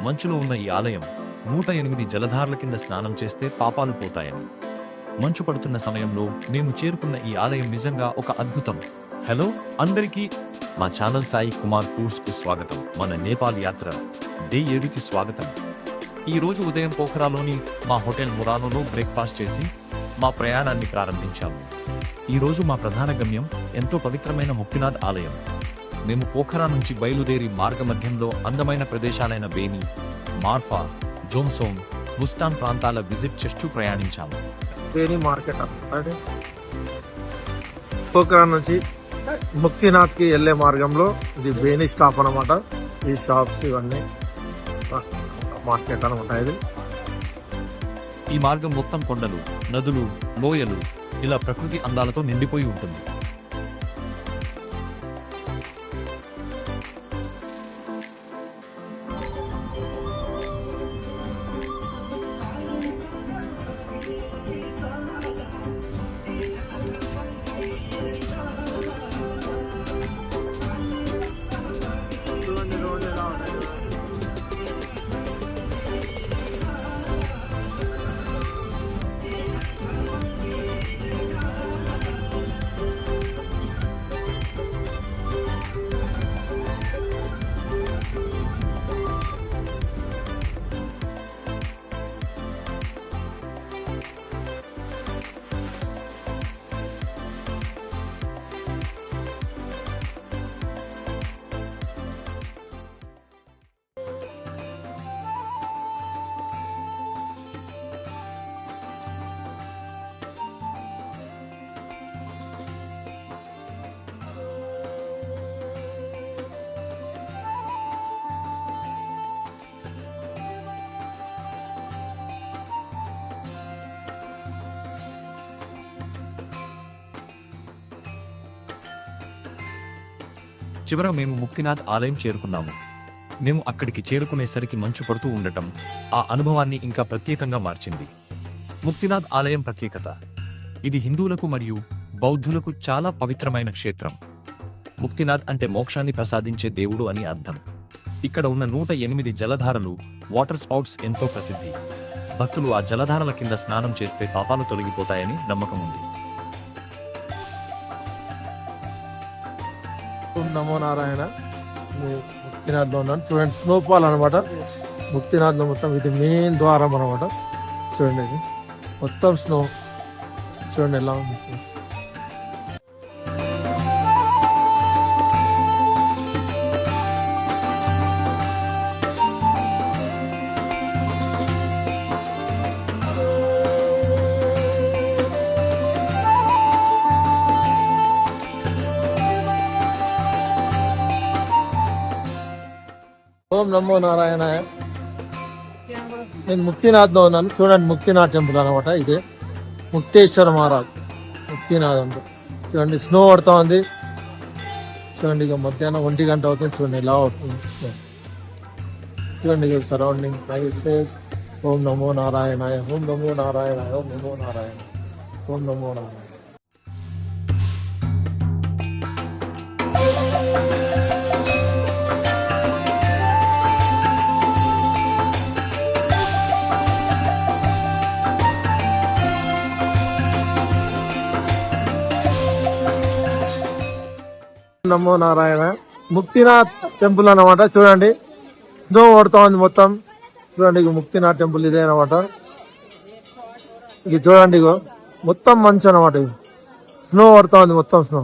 మంచులో ఉన్న ఈ ఆలయం 108 జలధారల కింద స్నానం చేస్తే పాపాలు పోతాయని. మంచు పడుతున్న సమయంలో మేము చేరుకున్న ఈ ఆలయం నిజంగా ఒక అద్భుతం. హలో అందరికీ, మా ఛానల్ సాయి కుమార్ టూర్స్ కు స్వాగతం. మన నేపాల్ యాత్ర డే 7కి స్వాగతం. ఈ రోజు ఉదయం పోఖరాలోని మా హోటల్ మురానోలో బ్రేక్ఫాస్ట్ చేసి మా ప్రయాణాన్ని ప్రారంభించాము. ఈ రోజు మా ప్రధాన గమ్యం ఎంతో పవిత్రమైన ముక్తినాథ్ ఆలయం. మేము పోఖరా నుంచి బయలుదేరి మార్గమధ్యంలో అందమైన ప్రదేశాలైన బేని, మార్ఫా, జోమ్సోమ్, బుస్తాన్ ప్రాంతాల విజిట్ చేస్తూ ప్రయాణించాము. బేని మార్కెట్ అంటే పోఖరా నుంచి ముక్తినాథ్కి వెళ్ళే మార్గంలో ఇది బేని స్టాప్ అనమాట. ఈ షాప్స్ ఇవన్నీ మార్కెట్ అనమాట. ఇది ఈ మార్గం మొత్తం కొండలు, నదులు, లోయలు, ఇలా ప్రకృతి అందాలతో నిండిపోయి ఉంటుంది. చివర మేము ముక్తినాథ్ ఆలయం చేరుకున్నాము. మేము అక్కడికి చేరుకునేసరికి మంచు పడుతూ ఉండటం ఆ అనుభవాన్ని ఇంకా ప్రత్యేకంగా మార్చింది. ముక్తినాథ్ ఆలయం ప్రత్యేకత: ఇది హిందువులకు మరియు బౌద్ధులకు చాలా పవిత్రమైన క్షేత్రం. ముక్తినాథ్ అంటే మోక్షాన్ని ప్రసాదించే దేవుడు అని అర్థం. ఇక్కడ ఉన్న 108 జలధారలు, వాటర్ స్పౌట్స్ ఎంతో ప్రసిద్ధి. భక్తులు ఆ జలధారల కింద స్నానం చేస్తే పాపాలు తొలగిపోతాయని నమ్మకం ఉంది. నమో నారాయణ. ముక్తినాథ్లో ఉన్నాను చూడండి. స్నోఫాల్ అనమాట. ముక్తినాథ్లో మొత్తం ఇది మెయిన్ ద్వారం అనమాట. చూడండి, ఇది మొత్తం స్నో. చూడండి ఎలా ఉంది. ఓం నమో నారాయణ. నేను ముక్తినాథ్లో ఉన్నాను. చూడండి, ముక్తినాథ్ టెంపుల్ అనమాట. ఇదే ముక్తేశ్వర మహారాజ్ ముక్తినాథ్ అంటే. చూడండి, స్నో పడుతూ ఉంది. చూడండి, ఇక మధ్యాహ్నం 1 గంట అవుతుంది. చూడండి ఎలా అవుతుంది. చూడండి ఇక సరౌండింగ్ ప్లేసెస్. ఓం నమో నారాయణ, ఓం నమో నారాయణ, ఓం నమో నారాయణ, ఓం నమో నారాయణ. నమో నారాయణ. ముక్తినాథ్ టెంపుల్ అనమాట. చూడండి, స్నో పడుతూ ఉంది మొత్తం. చూడండి, ఇక ముక్తినాథ్ టెంపుల్ ఇదే అనమాట. ఇక చూడండి, ఇగో మొత్తం మంచు అనమాట. ఇది స్నో పడుతూ ఉంది, మొత్తం స్నో.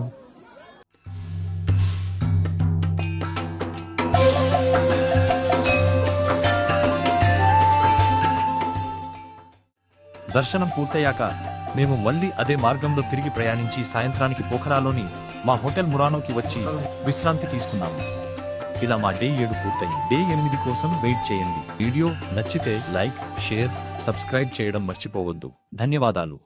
దర్శనం పూర్తయ్యాక మేము మళ్ళీ అదే మార్గంలో తిరిగి ప్రయాణించి సాయంత్రానికి పోఖరాలోని మా హోటల్ మురానోకి వచ్చి విశ్రాంతి తీసుకున్నాము. ఇలా మా డే 7 పూర్తయింది. డే 8 కోసం వెయిట్ చేయండి. వీడియో నచ్చితే లైక్, షేర్, సబ్స్క్రైబ్ చేయడం మర్చిపోవద్దు. ధన్యవాదాలు.